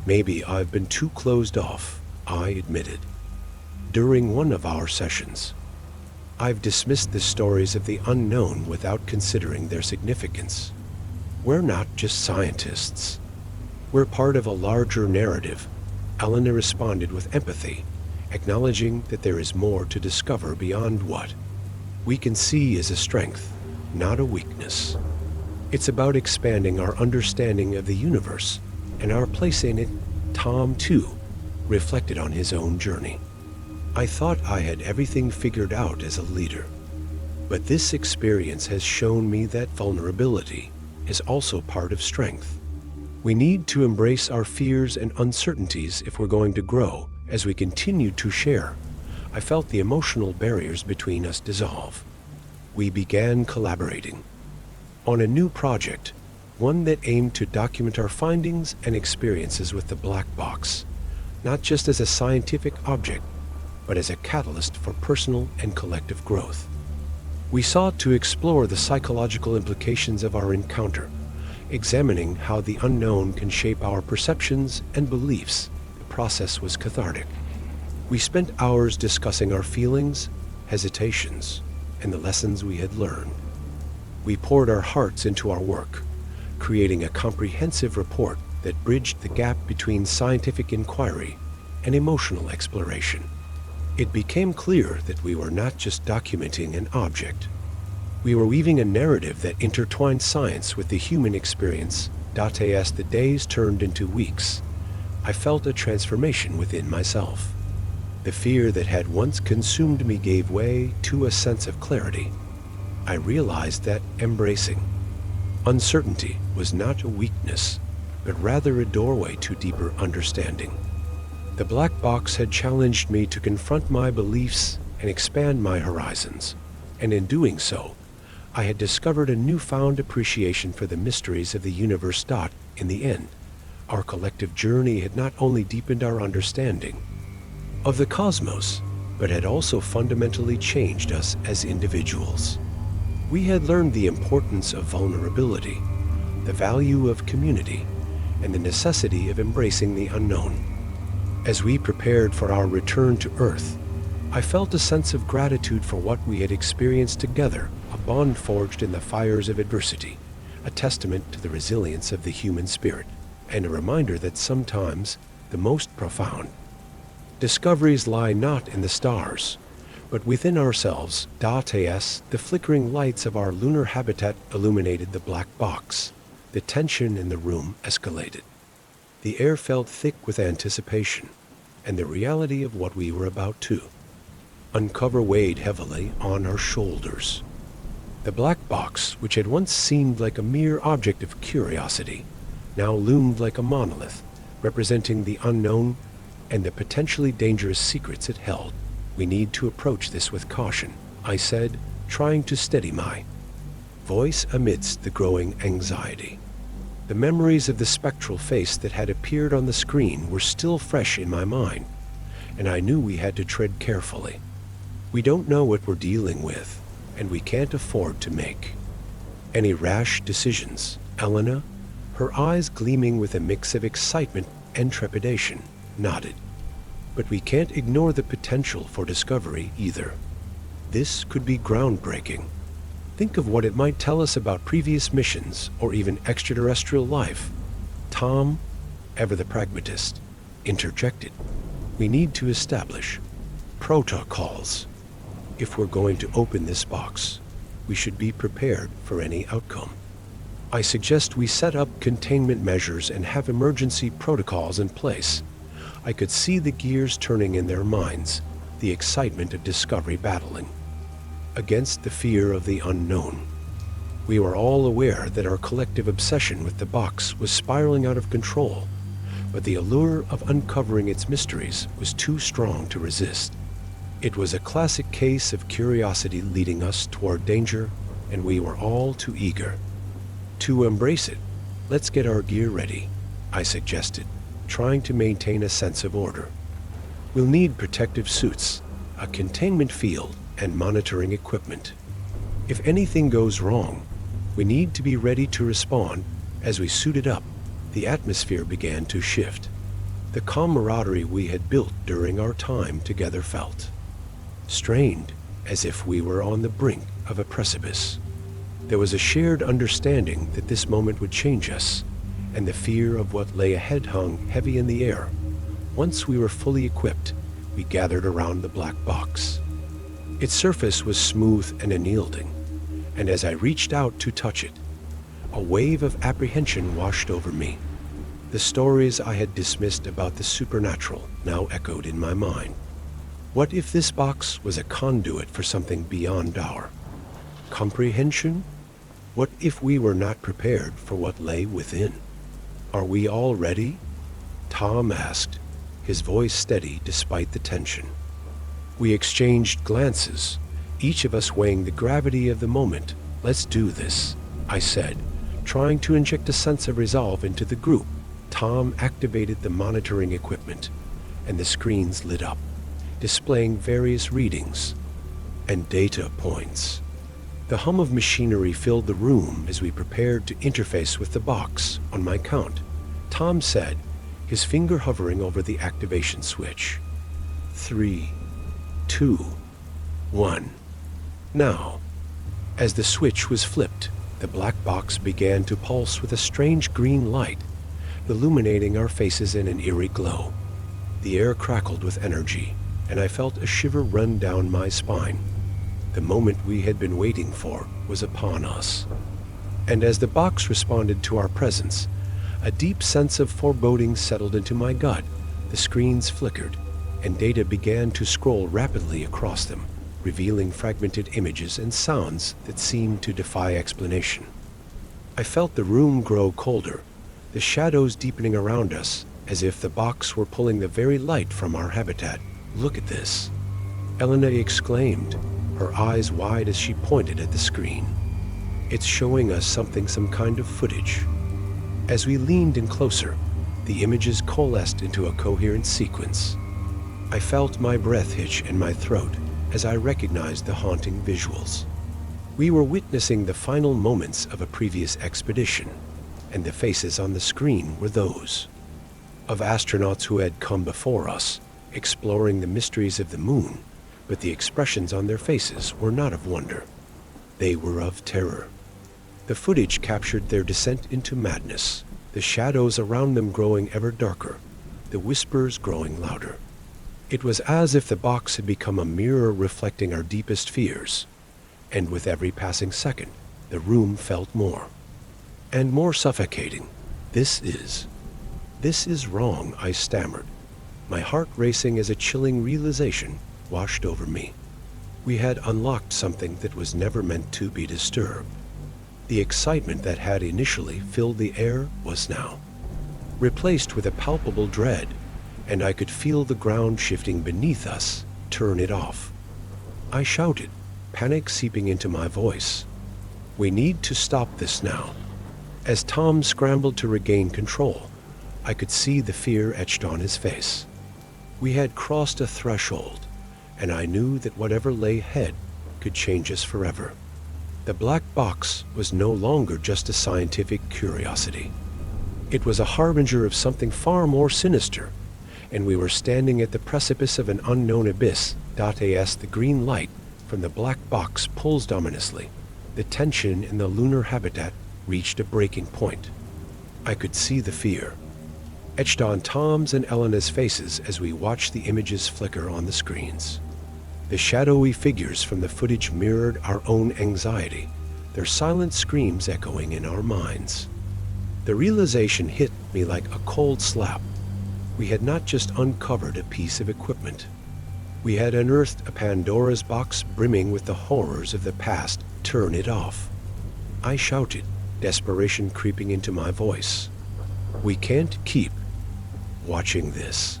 [SPEAKER 1] Maybe I've been too closed off, I admitted. During one of our sessions, I've dismissed the stories of the unknown without considering their significance. We're not just scientists. We're part of a larger narrative. Elena responded with empathy, acknowledging that there is more to discover beyond what we can see as a strength, not a weakness. It's about expanding our understanding of the universe and our place in it. Tom, too, reflected on his own journey. I thought I had everything figured out as a leader, but this experience has shown me that vulnerability is also part of strength. We need to embrace our fears and uncertainties if we're going to grow. As we continued to share, I felt the emotional barriers between us dissolve. We began collaborating on a new project, one that aimed to document our findings and experiences with the black box, not just as a scientific object, but as a catalyst for personal and collective growth. We sought to explore the psychological implications of our encounter, examining how the unknown can shape our perceptions and beliefs. The process was cathartic. We spent hours discussing our feelings, hesitations, and the lessons we had learned. We poured our hearts into our work, creating a comprehensive report that bridged the gap between scientific inquiry and emotional exploration. It became clear that we were not just documenting an object. We were weaving a narrative that intertwined science with the human experience. As the days turned into weeks, I felt a transformation within myself. The fear that had once consumed me gave way to a sense of clarity. I realized that embracing uncertainty was not a weakness, but rather a doorway to deeper understanding. The black box had challenged me to confront my beliefs and expand my horizons, and in doing so, I had discovered a newfound appreciation for the mysteries of the universe. In the end, our collective journey had not only deepened our understanding of the cosmos, but had also fundamentally changed us as individuals. We had learned the importance of vulnerability, the value of community, and the necessity of embracing the unknown. As we prepared for our return to Earth, I felt a sense of gratitude for what we had experienced together, a bond forged in the fires of adversity, a testament to the resilience of the human spirit, and a reminder that sometimes the most profound discoveries lie not in the stars, but within ourselves. As the flickering lights of our lunar habitat illuminated the black box, the tension in the room escalated. The air felt thick with anticipation, and the reality of what we were about to uncover weighed heavily on our shoulders. The black box, which had once seemed like a mere object of curiosity, now loomed like a monolith, representing the unknown and the potentially dangerous secrets it held. We need to approach this with caution, I said, trying to steady my voice amidst the growing anxiety. The memories of the spectral face that had appeared on the screen were still fresh in my mind, and I knew we had to tread carefully. We don't know what we're dealing with, and we can't afford to make any rash decisions. Elena, her eyes gleaming with a mix of excitement and trepidation, nodded. But we can't ignore the potential for discovery either. This could be groundbreaking. Think of what it might tell us about previous missions or even extraterrestrial life. Tom, ever the pragmatist, interjected. We need to establish protocols. If we're going to open this box, we should be prepared for any outcome. I suggest we set up containment measures and have emergency protocols in place. I could see the gears turning in their minds, the excitement of discovery battling against the fear of the unknown. We were all aware that our collective obsession with the box was spiraling out of control, but the allure of uncovering its mysteries was too strong to resist. It was a classic case of curiosity leading us toward danger, and we were all too eager to embrace it. Let's get our gear ready, I suggested, trying to maintain a sense of order. We'll need protective suits, a containment field, and monitoring equipment. If anything goes wrong, we need to be ready to respond. As we suited up, the atmosphere began to shift. The camaraderie we had built during our time together felt strained, as if we were on the brink of a precipice. There was a shared understanding that this moment would change us, and the fear of what lay ahead hung heavy in the air. Once we were fully equipped, we gathered around the black box. Its surface was smooth and unyielding, and as I reached out to touch it, a wave of apprehension washed over me. The stories I had dismissed about the supernatural now echoed in my mind. What if this box was a conduit for something beyond our comprehension? What if we were not prepared for what lay within? Are we all ready? Tom asked, his voice steady despite the tension. We exchanged glances, each of us weighing the gravity of the moment. Let's do this, I said, trying to inject a sense of resolve into the group. Tom activated the monitoring equipment, and the screens lit up, displaying various readings and data points. The hum of machinery filled the room as we prepared to interface with the box. On my count, Tom said, his finger hovering over the activation switch. 3, 2, 1. Now, as the switch was flipped, the black box began to pulse with a strange green light, illuminating our faces in an eerie glow. The air crackled with energy, and I felt a shiver run down my spine. The moment we had been waiting for was upon us. And as the box responded to our presence, a deep sense of foreboding settled into my gut. The screens flickered, and data began to scroll rapidly across them, revealing fragmented images and sounds that seemed to defy explanation. I felt the room grow colder, the shadows deepening around us, as if the box were pulling the very light from our habitat. Look at this, Elena exclaimed, her eyes wide as she pointed at the screen. It's showing us some kind of footage. As we leaned in closer, the images coalesced into a coherent sequence. I felt my breath hitch in my throat as I recognized the haunting visuals. We were witnessing the final moments of a previous expedition, and the faces on the screen were those of astronauts who had come before us, exploring the mysteries of the moon, but the expressions on their faces were not of wonder. They were of terror. The footage captured their descent into madness, the shadows around them growing ever darker, the whispers growing louder. It was as if the box had become a mirror reflecting our deepest fears, and with every passing second, the room felt more and more suffocating. This is wrong, I stammered, my heart racing as a chilling realization washed over me. We had unlocked something that was never meant to be disturbed. The excitement that had initially filled the air was now replaced with a palpable dread, and I could feel the ground shifting beneath us. Turn it off, I shouted, panic seeping into my voice. We need to stop this now. As Tom scrambled to regain control, I could see the fear etched on his face. We had crossed a threshold, and I knew that whatever lay ahead could change us forever. The black box was no longer just a scientific curiosity. It was a harbinger of something far more sinister, and we were standing at the precipice of an unknown abyss. As the green light from the black box pulsed ominously, the tension in the lunar habitat reached a breaking point. I could see the fear etched on Tom's and Elena's faces as we watched the images flicker on the screens. The shadowy figures from the footage mirrored our own anxiety, their silent screams echoing in our minds. The realization hit me like a cold slap. We had not just uncovered a piece of equipment. We had unearthed a Pandora's box brimming with the horrors of the past. Turn it off, I shouted, desperation creeping into my voice. We can't keep watching this.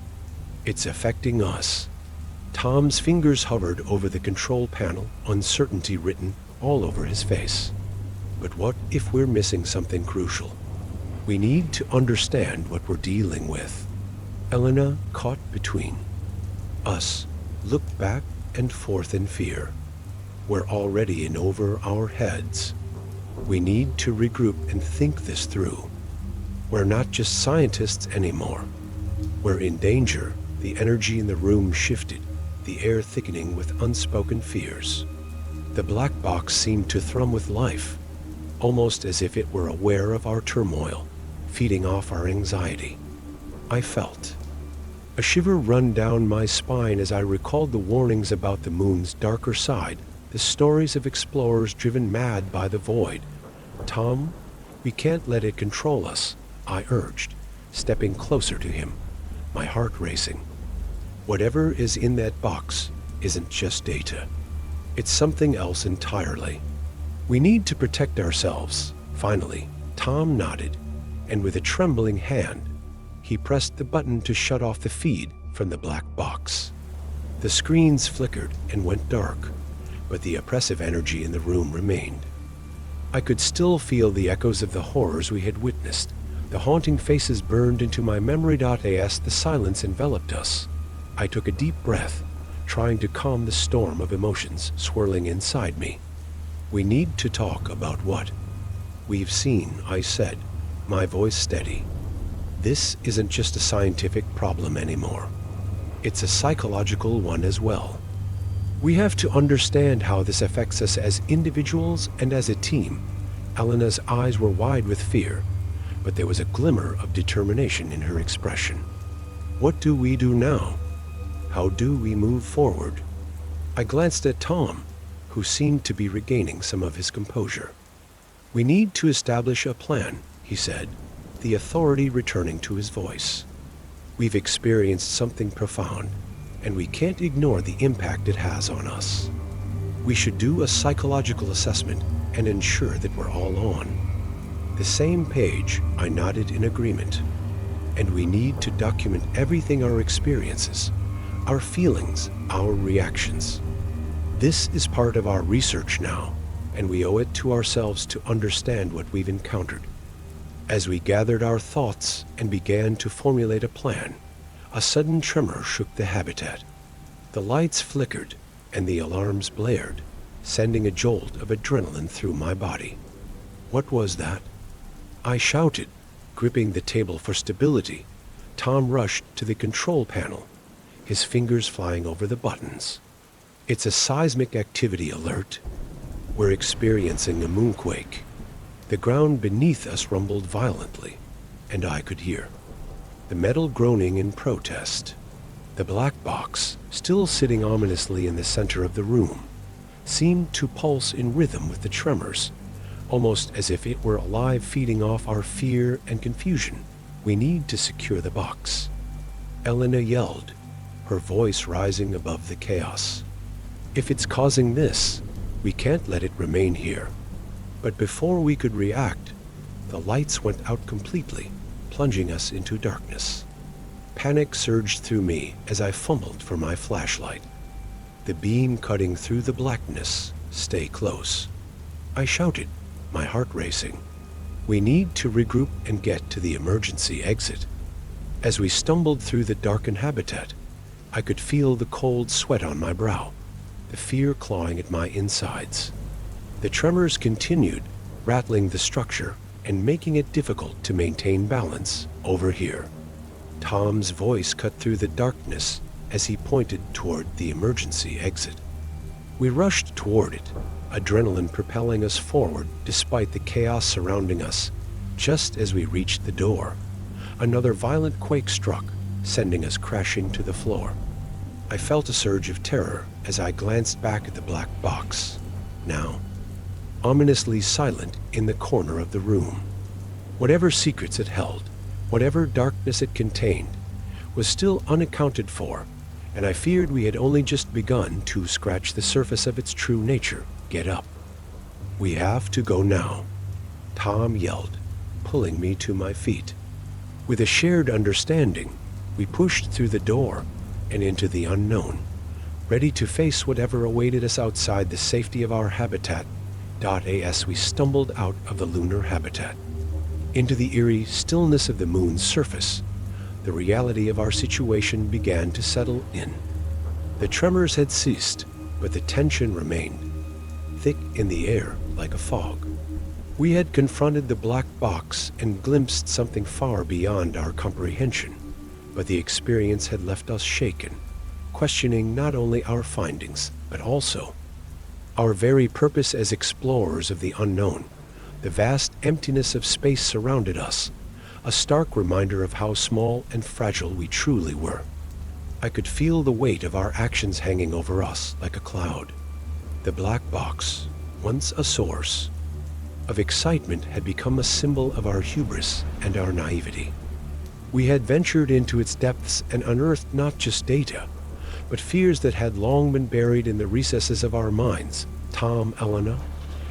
[SPEAKER 1] It's affecting us. Tom's fingers hovered over the control panel, uncertainty written all over his face. But what if we're missing something crucial? We need to understand what we're dealing with. Elena, caught between us, looked back and forth in fear. We're already in over our heads. We need to regroup and think this through. We're not just scientists anymore. We're in danger. The energy in the room shifted, the air thickening with unspoken fears. The black box seemed to thrum with life, almost as if it were aware of our turmoil, feeding off our anxiety. I felt a shiver run down my spine as I recalled the warnings about the moon's darker side, the stories of explorers driven mad by the void. "Tom, we can't let it control us," I urged, stepping closer to him, my heart racing. "Whatever is in that box isn't just data. It's something else entirely. We need to protect ourselves." Finally, Tom nodded, and with a trembling hand, he pressed the button to shut off the feed from the black box. The screens flickered and went dark, but the oppressive energy in the room remained. I could still feel the echoes of the horrors we had witnessed. The haunting faces burned into my memory. As the silence enveloped us, I took a deep breath, trying to calm the storm of emotions swirling inside me. "We need to talk about what we've seen," I said, my voice steady. "This isn't just a scientific problem anymore. It's a psychological one as well. We have to understand how this affects us as individuals and as a team." Elena's eyes were wide with fear, but there was a glimmer of determination in her expression. "What do we do now? How do we move forward?" I glanced at Tom, who seemed to be regaining some of his composure. "We need to establish a plan," he said, the authority returning to his voice. "We've experienced something profound, and we can't ignore the impact it has on us. We should do a psychological assessment and ensure that we're all on the same page." I nodded in agreement. "And we need to document everything: our experiences, our feelings, our reactions. This is part of our research now, and we owe it to ourselves to understand what we've encountered." As we gathered our thoughts and began to formulate a plan, a sudden tremor shook the habitat. The lights flickered and the alarms blared, sending a jolt of adrenaline through my body. "What was that?" I shouted, gripping the table for stability. Tom rushed to the control panel, his fingers flying over the buttons. "It's a seismic activity alert. We're experiencing a moonquake." The ground beneath us rumbled violently, and I could hear the metal groaning in protest. The black box, still sitting ominously in the center of the room, seemed to pulse in rhythm with the tremors, almost as if it were alive, feeding off our fear and confusion. "We need to secure the box," Elena yelled, her voice rising above the chaos. "If it's causing this, we can't let it remain here." But before we could react, the lights went out completely, plunging us into darkness. Panic surged through me as I fumbled for my flashlight. The beam cutting through the blackness. "Stay close," I shouted, my heart racing. "We need to regroup and get to the emergency exit." As we stumbled through the darkened habitat, I could feel the cold sweat on my brow, the fear clawing at my insides. The tremors continued, rattling the structure and making it difficult to maintain balance. "Over here." Tom's voice cut through the darkness as he pointed toward the emergency exit. We rushed toward it, adrenaline propelling us forward despite the chaos surrounding us. Just as we reached the door, another violent quake struck, sending us crashing to the floor. I felt a surge of terror as I glanced back at the black box, now ominously silent in the corner of the room. Whatever secrets it held, whatever darkness it contained, was still unaccounted for, and I feared we had only just begun to scratch the surface of its true nature. "Get up. We have to go now," Tom yelled, pulling me to my feet. With a shared understanding, we pushed through the door and into the unknown, ready to face whatever awaited us outside the safety of our habitat. As we stumbled out of the lunar habitat, into the eerie stillness of the moon's surface, the reality of our situation began to settle in. The tremors had ceased, but the tension remained, thick in the air like a fog. We had confronted the black box and glimpsed something far beyond our comprehension, but the experience had left us shaken, questioning not only our findings, but also our very purpose as explorers of the unknown. The vast emptiness of space surrounded us, a stark reminder of how small and fragile we truly were. I could feel the weight of our actions hanging over us like a cloud. The black box, once a source of excitement, had become a symbol of our hubris and our naivety. We had ventured into its depths and unearthed not just data, but fears that had long been buried in the recesses of our minds. Tom, Elena,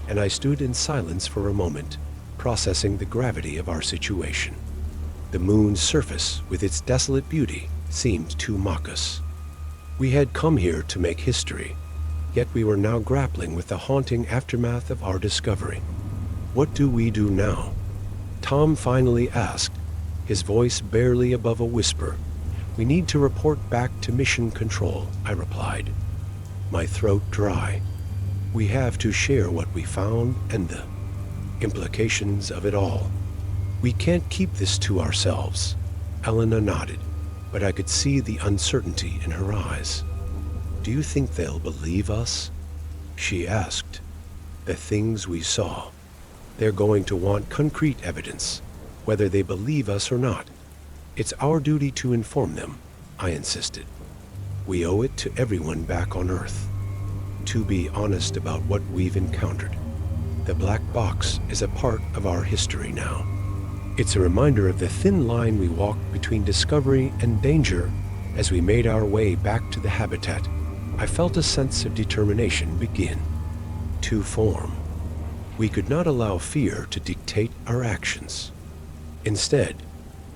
[SPEAKER 1] and I stood in silence for a moment, processing the gravity of our situation. The moon's surface, with its desolate beauty, seemed to mock us. We had come here to make history, yet we were now grappling with the haunting aftermath of our discovery. What do we do now? Tom finally asked, his voice barely above a whisper. We need to report back to Mission Control, I replied, my throat dry. We have to share what we found and the implications of it all. We can't keep this to ourselves. Elena nodded, but I could see the uncertainty in her eyes. Do you think they'll believe us? She asked. The things we saw. They're going to want concrete evidence, whether they believe us or not. It's our duty to inform them, I insisted. We owe it to everyone back on Earth to be honest about what we've encountered. The black box is a part of our history now. It's a reminder of the thin line we walked between discovery and danger. As we made our way back to the habitat, I felt a sense of determination begin to form. We could not allow fear to dictate our actions. Instead,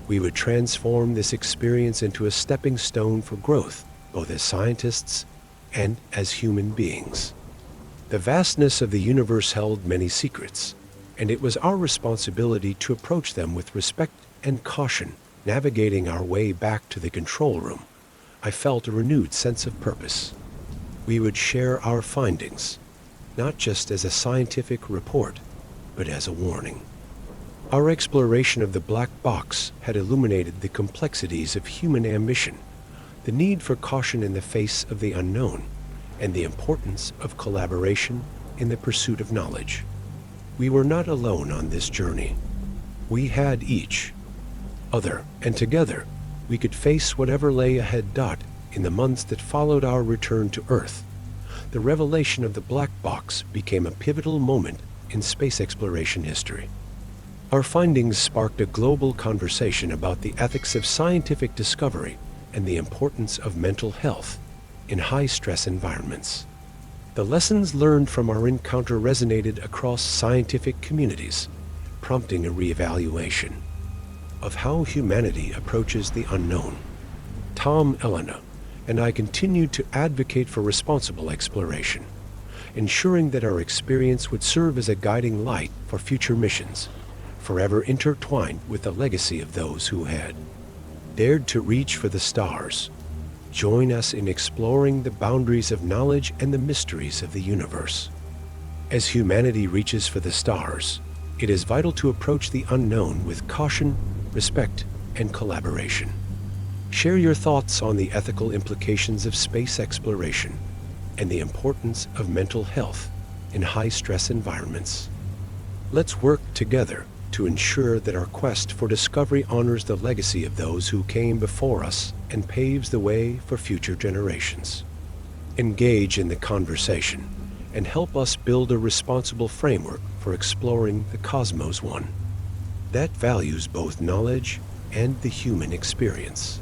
[SPEAKER 1] we would transform this experience into a stepping stone for growth, both as scientists and as human beings. The vastness of the universe held many secrets, and it was our responsibility to approach them with respect and caution. Navigating our way back to the control room, I felt a renewed sense of purpose. We would share our findings, not just as a scientific report, but as a warning. Our exploration of the black box had illuminated the complexities of human ambition, the need for caution in the face of the unknown, and the importance of collaboration in the pursuit of knowledge. We were not alone on this journey. We had each other, and together we could face whatever lay ahead. In the months that followed our return to Earth, the revelation of the black box became a pivotal moment in space exploration history. Our findings sparked a global conversation about the ethics of scientific discovery and the importance of mental health in high-stress environments. The lessons learned from our encounter resonated across scientific communities, prompting a reevaluation of how humanity approaches the unknown. Tom, Elena, and I continued to advocate for responsible exploration, ensuring that our experience would serve as a guiding light for future missions, forever intertwined with the legacy of those who had dared to reach for the stars. Join us in exploring the boundaries of knowledge and the mysteries of the universe. As humanity reaches for the stars, it is vital to approach the unknown with caution, respect, and collaboration. Share your thoughts on the ethical implications of space exploration and the importance of mental health in high-stress environments. Let's work together to ensure that our quest for discovery honors the legacy of those who came before us and paves the way for future generations. Engage in the conversation and help us build a responsible framework for exploring the cosmos, one that values both knowledge and the human experience.